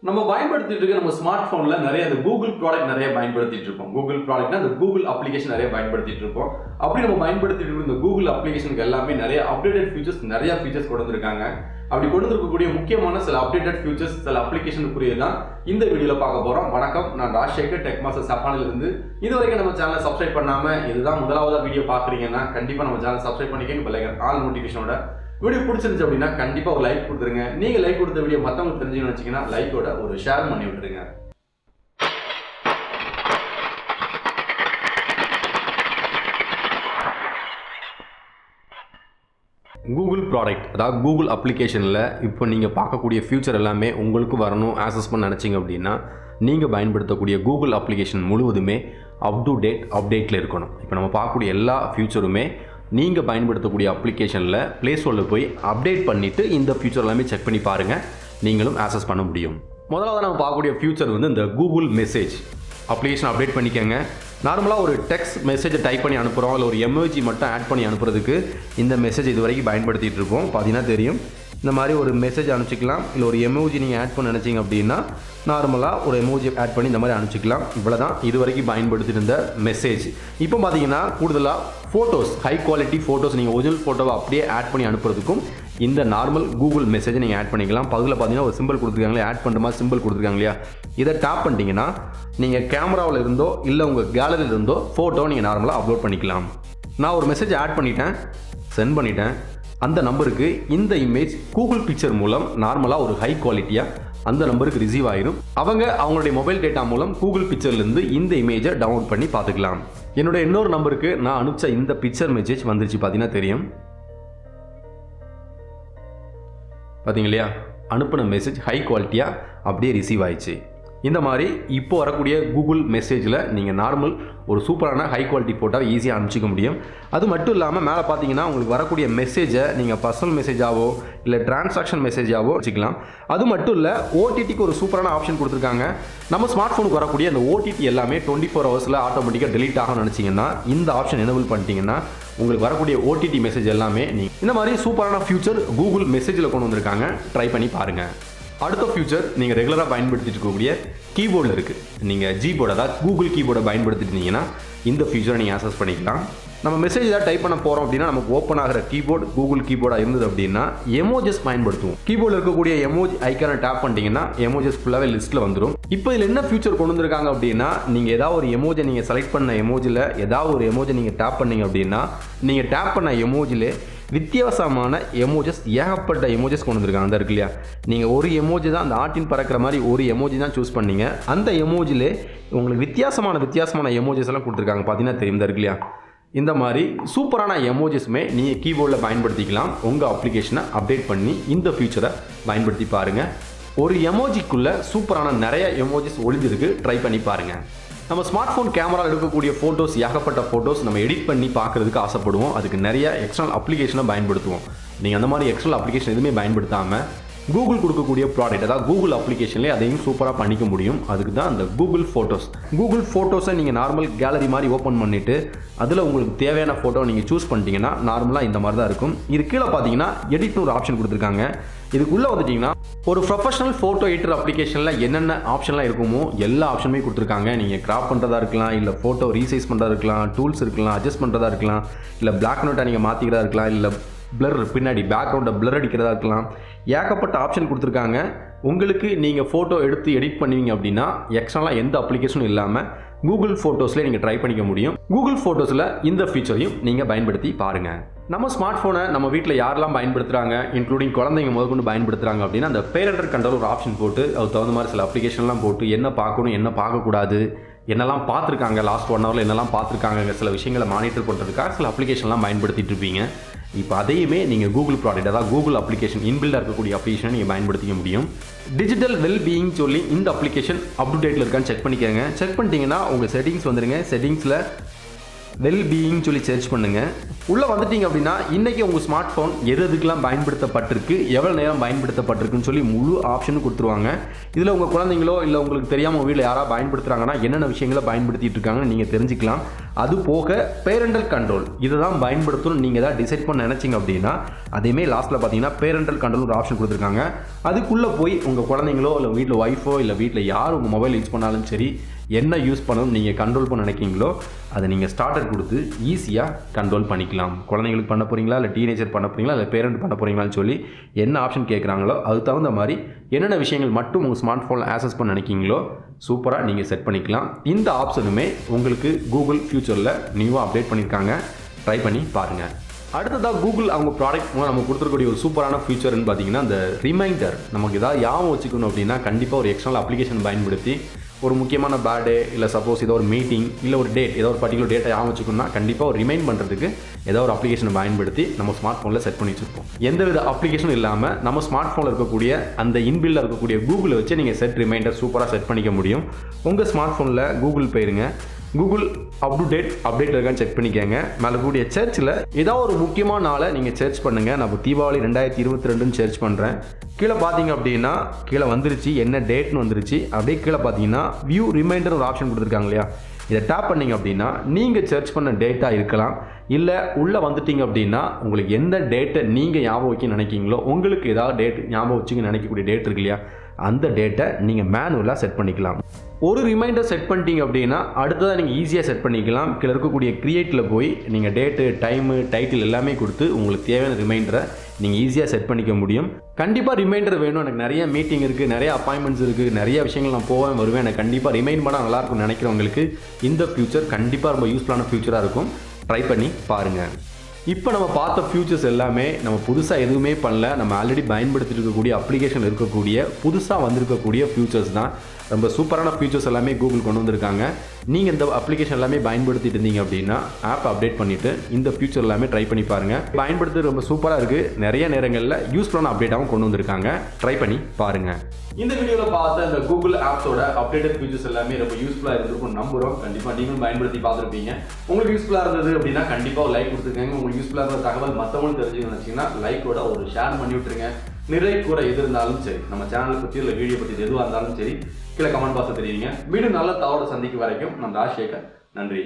நம்ம பயன்படுத்திட்டு இருக்க நம்ம ஸ்மார்ட் போன்ல நிறைய அந்த கூகுள் ப்ராடக்ட் நிறைய பயன்படுத்திட்டு இருப்போம். கூகுள் ப்ராடக்ட்னா அந்த கூகுள் அப்ளிகேஷன் நிறைய பயன்படுத்திட்டு இருப்போம். அப்படி நம்ம பயன்படுத்திட்டு இருக்க இந்த கூகுள் அப்ளிகேஷனுக்கு எல்லாமே நிறைய அப்டேட்டட் ஃபீச்சர்ஸ் நிறைய ஃபீச்சர்ஸ் கொண்டு வந்திருக்காங்க. அப்படி கொண்டு இருக்கக்கூடிய முக்கியமான சில அப்டேட்டட் ஃபீச்சர்ஸ் சில அப்ளிகேஷனுக்குரிய தான் இந்த வீடியோல பார்க்க போறோம். வணக்கம், நான் ராஜசேகர், டெக் மாஸ்டர் சப்பானில இருந்து. இது வரைக்கும் நம்ம சேனலை சப்ஸ்கிரைப் பண்ணாம இதுதான் முதலாவதா வீடியோ பாக்குறீங்கன்னா கண்டிப்பா நம்ம சேனலை சப்ஸ்கிரைப் பண்ணிக்கங்க. பெல் ஐகான் ஆல் நோட்டிஃபிகேஷனோட. வீடியோ பிடிச்சிருந்துச்சு அப்படின்னா கண்டிப்பா ஒரு லைக் கொடுத்துருங்க. நீங்க லைக் கொடுத்த வீடியோ மத்தவங்களுக்கு தெரிஞ்சுன்னு வச்சீங்கன்னா லைக்கோட ஒரு ஷேர் பண்ணி விட்டுருங்க. கூகுள் ப்ராடக்ட், அதாவது கூகுள் அப்ளிகேஷனில் இப்போ நீங்கள் பார்க்கக்கூடிய ஃபியூச்சர் எல்லாமே உங்களுக்கு வரணும் ஆக்சஸ் பண்ண நினச்சிங்க அப்படின்னா நீங்கள் பயன்படுத்தக்கூடிய கூகுள் அப்ளிகேஷன் முழுவதுமே அப்டேட்டில் இருக்கணும். இப்போ நம்ம பார்க்கக்கூடிய எல்லா ஃபியூச்சருமே நீங்கள் பயன்படுத்தக்கூடிய அப்ளிகேஷனில் ப்ளே ஸ்டோரில் போய் அப்டேட் பண்ணிவிட்டு இந்த ஃபியூச்சர் எல்லாமே செக் பண்ணி பாருங்கள், நீங்களும் ஆக்சஸ் பண்ண முடியும். முதலாவது நம்ம பார்க்கக்கூடிய ஃபியூச்சர் வந்து இந்த கூகுள் மெசேஜ் அப்ளிகேஷன் அப்டேட் பண்ணிக்கோங்க. நார்மலாக ஒரு டெக்ஸ்ட் மெசேஜை டைப் பண்ணி அனுப்புகிறோம், இல்லை ஒரு எமோஜி மட்டும் ஆட் பண்ணி அனுப்புறதுக்கு இந்த மெசேஜ் இது வரைக்கும் பயன்படுத்திகிட்டு இருக்கோம். பார்த்தீங்கன்னா தெரியும், இந்த மாதிரி ஒரு மெசேஜ் அனுப்பிச்சிக்கலாம். இல்லை ஒரு எமோஜி நீங்கள் ஆட் பண்ண நினச்சிங்க அப்படின்னா நார்மலாக ஒரு எமோஜி ஆட் பண்ணி இந்த மாதிரி அனுப்பிச்சிக்கலாம். இவ்வளோ தான் இது வரைக்கும் பயன்படுத்திட்டு இருந்த மெசேஜ். இப்போ பார்த்தீங்கன்னா கூடுதலாக ஃபோட்டோஸ், ஹை குவாலிட்டி ஃபோட்டோஸ், நீங்கள் ஒரிஜினல் ஃபோட்டோவை அப்படியே ஆட் பண்ணி அனுப்புறதுக்கும் இந்த நார்மல் கூகுள் மெசேஜை நீங்கள் ஆட் பண்ணிக்கலாம். பகுதியில் பார்த்தீங்கன்னா ஒரு சிம்பிள் கொடுத்துருக்காங்களே, ஆட் பண்ணுற மாதிரி சிம்பிள் கொடுத்துருக்காங்க இல்லையா, இதை டாப் பண்ணிட்டீங்கன்னா நீங்கள் கேமராவில் இருந்தோ இல்லை உங்கள் கேலரியில் இருந்தோ ஃபோட்டோ நீங்கள் நார்மலாக அப்லோட் பண்ணிக்கலாம். நான் ஒரு மெசேஜ் ஆட் பண்ணிட்டேன், சென்ட் பண்ணிட்டேன். அந்த நம்பருக்கு இந்த இமேஜ் கூகுள் பிக்சர் மூலம் நார்மலாக ஒரு ஹை குவாலிட்டியாக அந்த நம்பருக்கு ரிசீவ் ஆயிடும். அவங்களுடைய மொபைல் டேட்டா மூலம் கூகுள் பிக்சர்லேருந்து இந்த இமேஜை டவுன்லோட் பண்ணி பார்த்துக்கலாம். என்னோட இன்னொரு நம்பருக்கு நான் அனுப்பிச்ச இந்த பிக்சர் மெசேஜ் வந்துருச்சு. பார்த்தீங்கன்னா தெரியும், பார்த்தீங்க இல்லையா, அனுப்பின மெசேஜ் ஹை குவாலிட்டியாக அப்படியே ரிசீவ் ஆயிடுச்சு. இந்த மாதிரி இப்போ வரக்கூடிய கூகுள் மெசேஜில் நீங்கள் நார்மல் ஒரு சூப்பரான ஹை குவாலிட்டி ஃபோட்டோவை ஈஸியாக அனுப்பிச்சிக்க முடியும். அது மட்டும் இல்லாமல் மேலே பார்த்தீங்கன்னா உங்களுக்கு வரக்கூடிய மெசேஜை நீங்கள் பர்சனல் மெசேஜாவோ இல்லை டிரான்சாக்ஷன் மெசேஜாவோ வச்சுக்கலாம். அது மட்டும் இல்லை, ஓடிடிக்கு ஒரு சூப்பரான ஆப்ஷன் கொடுத்துருக்காங்க. நம்ம ஸ்மார்ட் ஃபோனுக்கு வரக்கூடிய அந்த ஓடிடி எல்லாமே 24 ஹவர்ஸில் ஆட்டோமேட்டிக்காக டெலீட் ஆகணும்னு நினச்சிங்கன்னா இந்த ஆப்ஷன் எனேபிள் பண்ணிட்டீங்கன்னா உங்களுக்கு வரக்கூடிய ஓடிடி மெசேஜ் எல்லாமே நீங்கள் இந்த மாதிரி சூப்பரான ஃபியூச்சர் கூகுள் மெசேஜில் கொண்டு வந்திருக்காங்க. ட்ரை பண்ணி பாருங்கள். அடுத்த ஃபியூச்சர் நீங்கள் ரெகுலராக பயன்படுத்திட்டு இருக்கக்கூடிய கீபோர்டில் இருக்குது. நீங்கள் ஜிபோர்டு, அதாவது கூகுள் கீபோர்டை பயன்படுத்திட்டீங்கன்னா இந்த ஃபியூச்சரை நீங்கள் ஆக்சஸ் பண்ணிக்கலாம். நம்ம மெசேஜ் ஏதாவது டைப் பண்ண போகிறோம் அப்படின்னா நமக்கு ஓப்பன் ஆகிற கீபோர்டு கூகுள் கீபோர்டாக இருந்தது அப்படின்னா எமோஜஸ் பயன்படுத்துவோம். கீபோர்டில் இருக்கக்கூடிய எமோஜி ஐக்கானை டேப் பண்ணிட்டீங்கன்னா எமோஜஸ் ஃபுல்லாகவே லிஸ்ட்டில் வந்துடும். இப்போ இதில் என்ன ஃபியூச்சர் கொண்டு வந்திருக்காங்க அப்படின்னா நீங்கள் ஏதாவது ஒரு எமோஜை நீங்கள் செலக்ட் பண்ண எமோஜில் ஏதாவது ஒரு எமோஜை நீங்கள் டேப் பண்ணீங்க அப்படின்னா நீங்கள் டேப் பண்ண எமோஜிலே வித்தியாசமான எமோஜஸ், ஏகப்பட்ட எமோஜஸ் கொண்டு வந்திருக்காங்க. அந்த இருக்கு இல்லையா, நீங்கள் ஒரு எமோஜி தான், அந்த ஆட்டின் பறக்கிற மாதிரி ஒரு எமோஜி தான் சூஸ் பண்ணீங்க, அந்த எமோஜிலே உங்களுக்கு வித்தியாசமான எமோஜஸ் எல்லாம் கொடுத்துருக்காங்க. பார்த்தீங்கன்னா தெரியும், இருக்கு இல்லையா, இந்த மாதிரி சூப்பரான எமோஜஸ்மே நீங்கள் கீபோர்டில் பயன்படுத்திக்கலாம். உங்கள் அப்ளிகேஷனை அப்டேட் பண்ணி இந்த ஃபியூச்சரை பயன்படுத்தி பாருங்கள். ஒரு எமோஜிக்குள்ளே சூப்பரான நிறைய எமோஜிஸ் ஒளிஞ்சிருக்கு. ட்ரை பண்ணி பாருங்கள். நம்ம ஸ்மார்ட் ஃபோன் கேமராவில் எடுக்கக்கூடிய ஃபோட்டோஸ், ஏகப்பட்ட ஃபோட்டோஸ் நம்ம எடிட் பண்ணி பார்க்குறதுக்கு ஆசைப்படுவோம். அதுக்கு நிறைய எக்ஸ்டர்னல் அப்ளிகேஷனை பயன்படுத்துவோம். நீங்கள் அந்த மாதிரி எக்ஸ்டர்னல் அப்ளிகேஷன் எதுவுமே பயன்படுத்தாமல் கூகுள் கொடுக்கக்கூடிய ப்ராடக்ட், அதாவது கூகுள் அப்ளிகேஷன்லேயே அதையும் சூப்பராக பண்ணிக்க முடியும். அதுக்கு தான் அந்த கூகுள் ஃபோட்டோஸை நீங்கள் நார்மல் கேலரி மாதிரி ஓப்பன் பண்ணிவிட்டு அதில் உங்களுக்கு தேவையான ஃபோட்டோ நீங்கள் சூஸ் பண்ணிட்டீங்கன்னா நார்மலாக இந்த மாதிரி தான் இருக்கும். இது கீழே பார்த்தீங்கன்னா எடிட்னு ஒரு ஆப்ஷன் கொடுத்துருக்காங்க. இதுக்குள்ளே வந்துட்டிங்கன்னா ஒரு ப்ரொஃபஷனல் ஃபோட்டோ எடிட்டர் அப்ளிகேஷனில் என்னென்ன ஆப்ஷன்லாம் இருக்குமோ எல்லா ஆப்ஷனுமே கொடுத்துருக்காங்க. நீங்கள் கிராப் பண்ணுறதா இருக்கலாம், இல்லை ஃபோட்டோ ரீசைஸ் பண்ணுறதா இருக்கலாம், டூல்ஸ் இருக்கலாம், அட்ஜஸ்ட் பண்ணுறதா இருக்கலாம், இல்லை பிளாக் நோட்டை நீங்கள் மாற்றிக்கிறதா இருக்கலாம், இல்லை பிளர் பின்னாடி பேக்ரவுண்டை பிளர் அடிக்கிறதா இருக்கலாம். ஏகப்பட்ட ஆப்ஷன் கொடுத்துருக்காங்க. உங்களுக்கு நீங்கள் ஃபோட்டோ எடுத்து எடிட் பண்ணுவீங்க அப்படின்னா எக்ஸ்ட்ராலாக எந்த அப்ளிகேஷனும் இல்லாமல் கூகுள் ஃபோட்டோஸ்லேயே நீங்கள் ட்ரை பண்ணிக்க முடியும். கூகுள் ஃபோட்டோஸில் இந்த ஃபீச்சரையும் நீங்கள் பயன்படுத்தி பாருங்கள். நம்ம ஸ்மார்ட் ஃபோனை நம்ம வீட்டில் யாரெல்லாம் பயன்படுத்துகிறாங்க, இன்க்ளூடிங் குழந்தைங்க முதற்கொண்டு பயன்படுத்துகிறாங்க அப்படின்னா அந்த பேரண்டல் கண்ட்ரோல் ஒரு ஆப்ஷன் போட்டு அதுக்கு தகுந்த மாதிரி சில அப்ளிகேஷன்லாம் போட்டு என்ன பார்க்கணும் என்ன பார்க்கக்கூடாது, என்னெல்லாம் பார்த்துருக்காங்க, லாஸ்ட் 1 ஹவரில் என்னெல்லாம் பார்த்துருக்காங்க, சில விஷயங்களை மானிட்டர் பண்ணுறதுக்காக சில அப்ளிகேஷன்லாம் பயன்படுத்திட்டு இருப்பீங்க. இப்போ அதையுமே நீங்கள் கூகுள் ப்ராடக்ட், அதாவது கூகுள் அப்ளிகேஷன் இன்பில்டாக இருக்கக்கூடிய அப்ளிகேஷனை நீங்கள் பயன்படுத்திக்க முடியும். டிஜிட்டல் வெல்பீயிங் சொல்லி இந்த அப்ளிகேஷன் அப்டேட்டில் இருக்கான்னு செக் பண்ணிக்கோங்க. செக் பண்ணிட்டீங்கன்னா உங்கள் செட்டிங்ஸ் வந்துடுங்க. செட்டிங்ஸில் வெல்பீயிங் சொல்லி சர்ச் பண்ணுங்கள். உள்ளே வந்துட்டீங்க அப்படின்னா இன்றைக்கி உங்கள் ஸ்மார்ட் ஃபோன் எதுக்கெல்லாம் பயன்படுத்தப்பட்டிருக்கு, எவ்வளோ நேரம் பயன்படுத்தப்பட்டிருக்குன்னு சொல்லி முழு ஆப்ஷனும் கொடுத்துருவாங்க. இதில் உங்கள் குழந்தைங்களோ இல்லை உங்களுக்கு தெரியாமல் உங்கள் வீட்டில் யாராவது பயன்படுத்துகிறாங்கன்னா என்னென்ன விஷயங்களை பயன்படுத்திட்டு இருக்காங்கன்னு நீங்கள் தெரிஞ்சுக்கலாம். அது போக பேரண்டல் கண்ட்ரோல் இதை தான் பயன்படுத்தணும் நீங்கள் தான் டிசைட் பண்ண நினச்சிங்க அப்படின்னா அதேமே லாஸ்ட்டில் பார்த்தீங்கன்னா பேரண்டல் கண்ட்ரோல் ஒரு ஆப்ஷன் கொடுத்துருக்காங்க. அதுக்குள்ளே போய் உங்கள் குழந்தைங்களோ இல்லை வீட்டில் ஒய்ஃபோ இல்லை வீட்டில் யார் உங்கள் மொபைல் யூஸ் பண்ணாலும் சரி, என்ன யூஸ் பண்ணணும் நீங்கள் கண்ட்ரோல் பண்ண நினைக்கிறீங்களோ அதை நீங்கள் ஸ்டார்டர் கொடுத்து ஈஸியாக கண்ட்ரோல் பண்ணிக்கலாம். குழந்தைங்களுக்கு பண்ண போகிறீங்களா இல்லை டீனேஜர் பண்ண போகிறீங்களா இல்லை பேரண்ட் பண்ண போகிறீங்களான்னு சொல்லி என்ன ஆப்ஷன் கேட்குறாங்களோ அது தகுந்த மாதிரி என்னென்ன விஷயங்கள் மட்டும் உங்கள் ஸ்மார்ட் ஃபோனில் ஆக்சஸ் பண்ண நினைக்கிறீங்களோ சூப்பராக நீங்கள் செட் பண்ணிக்கலாம். இந்த ஆப்ஷனுமே உங்களுக்கு கூகுள் ஃபியூச்சரில் நியூவாக அப்டேட் பண்ணியிருக்காங்க. ட்ரை பண்ணி பாருங்கள். அடுத்ததாக கூகுள் அவங்க ப்ராடக்ட் நம்ம கொடுத்துருக்கக்கூடிய ஒரு சூப்பரான ஃபீச்சர்னு பார்த்தீங்கன்னா அந்த ரிமைண்டர். நமக்கு ஏதாவது ஞாபகம் வச்சுக்கணும் அப்படின்னா கண்டிப்பாக ஒரு எக்ஸ்டர்னல் அப்ளிகேஷன் பயன்படுத்தி ஒரு முக்கியமான பர்த்டே இல்லை சப்போஸ் ஏதோ ஒரு மீட்டிங் இல்லை ஒரு டேட் ஏதோ ஒரு பர்டிகுலர் டேட்டை ஞாபகம் வச்சுக்கணும்னா கண்டிப்பாக ஒரு ரிமைண்ட் பண்ணுறதுக்கு ஏதோ ஒரு அப்ளிகேஷனை பயன்படுத்தி நம்ம ஸ்மார்ட் ஃபோனில் செட் பண்ணி வச்சுருப்போம். எந்தவித அப்ளிகேஷனும் இல்லாமல் நம்ம ஸ்மார்ட் ஃபோனில் இருக்கக்கூடிய அந்த இன்பில்ல இருக்கக்கூடிய கூகுளை வச்சு நீங்கள் செட் ரிமைண்டர் சூப்பராக செட் பண்ணிக்க முடியும். உங்கள் ஸ்மார்ட் ஃபோனில் கூகுள் போயிருங்க, கூகுள் அப்டேட் இருக்கான்னு செக் பண்ணிக்கோங்க. மேலே கூடிய சர்ச்சில் ஏதாவது ஒரு முக்கியமான நாளை நீங்கள் சர்ச் பண்ணுங்கள். நான் தீபாவளி 2022ன்னு சர்ச் பண்ணுறேன். கீழே பார்த்தீங்க அப்படின்னா கீழே வந்துருச்சு, என்ன டேட்னு வந்துருச்சு. அப்படியே கீழே பார்த்தீங்கன்னா வியூ ரிமைண்டர் ஒரு ஆப்ஷன் கொடுத்துருக்காங்க இல்லையா, இதை டேப் பண்ணிங்க அப்படின்னா நீங்கள் சர்ச் பண்ண டேட்டா இருக்கலாம். இல்லை உள்ளே வந்துட்டீங்க அப்படின்னா உங்களுக்கு எந்த டேட்டை நீங்கள் ஞாபகம் வைக்க நினைக்கிறீங்களோ, உங்களுக்கு ஏதாவது டேட் ஞாபகம் வச்சுக்க நினைக்கக்கூடிய டேட் இருக்கு இல்லையா, அந்த டேட்டை நீங்கள் மேனுவலாக செட் பண்ணிக்கலாம். ஒரு ரிமைண்டர் செட் பண்ணிட்டீங்க அப்படின்னா அடுத்ததாக நீங்கள் ஈஸியாக செட் பண்ணிக்கலாம். கீழே இருக்கக்கூடிய கிரியேட்டில் போய் நீங்கள் டேட்டு, டைமு, டைட்டில் எல்லாமே கொடுத்து உங்களுக்கு தேவையான ரிமைண்டரை நீங்கள் ஈஸியாக செட் பண்ணிக்க முடியும். கண்டிப்பாக ரிமைண்டர் வேணும், எனக்கு நிறைய மீட்டிங் இருக்குது, நிறைய அப்பாயின்மெண்ட்ஸ் இருக்குது, நிறைய விஷயங்கள் நான் போவேன் வருவேன், எனக்கு கண்டிப்பாக ரிமைண்ட் பண்ணால் நல்லாயிருக்கும்னு நினைக்கிறவங்களுக்கு இந்த ஃபியூச்சர் கண்டிப்பாக ரொம்ப யூஸ்ஃபுல்லான ஃபியூச்சராக இருக்கும். ட்ரை பண்ணி பாருங்கள். இப்போ நம்ம பார்த்த ஃபியூச்சர்ஸ் எல்லாமே நம்ம புதுசாக எதுவுமே பண்ணல, நம்ம ஆல்ரெடி பயன்படுத்திட்டு இருக்கக்கூடிய அப்ளிகேஷன் இருக்கக்கூடிய புதுசாக வந்திருக்கக்கூடிய ஃபியூச்சர்ஸ் தான். ரொம்ப சூப்பரான ஃபியூச்சர்ஸ் எல்லாமே கூகுள் கொண்டு வந்திருக்காங்க. நீங்கள் இந்த அப்ளிகேஷன் எல்லாமே பயன்படுத்திட்டு இருந்தீங்க அப்படின்னா ஆப் அப்டேட் பண்ணிவிட்டு இந்த ஃபியூச்சர் எல்லாமே ட்ரை பண்ணி பாருங்கள். பயன்படுத்துறது ரொம்ப சூப்பராக இருக்குது. நிறைய நேரங்களில் யூஸ்ஃபுல்லான அப்டேட்டாகவும் கொண்டு வந்திருக்காங்க. ட்ரை பண்ணி பாருங்கள். இந்த வீடியோவில் பார்த்த இந்த கூகுள் ஆப்ஸோட அப்டேட்டட் ஃபியூச்சர்ஸ் எல்லாமே ரொம்ப யூஸ்ஃபுல்லாக இருந்திருக்கும் நம்புகிறோம். கண்டிப்பாக நீங்களும் பயன்படுத்தி பார்த்துருப்பீங்க. உங்களுக்கு யூஸ்ஃபுல்லாக இருந்தது அப்படின்னா கண்டிப்பாக ஒரு லைக் கொடுத்துருக்காங்க. உங்களுக்கு யூஸ்ஃபுல்லாக இருந்த தகவல் மற்றவங்களும் தெரிஞ்சுக்கணும்னு நினச்சிங்கன்னா லைக்கோட ஒரு ஷேர் பண்ணி விட்டுருங்க. நிறை கூற எது இருந்தாலும் சரி, நம்ம சேனலை பற்றி இல்லை வீடியோ பற்றி எதுவாக இருந்தாலும் சரி கீழே கமெண்ட் பாக்ஸில் தெரியுங்க. மீண்டும் நல்ல தகவலை சந்திக்கும் வரைக்கும் நம்ம ராஜசேகர். நன்றி.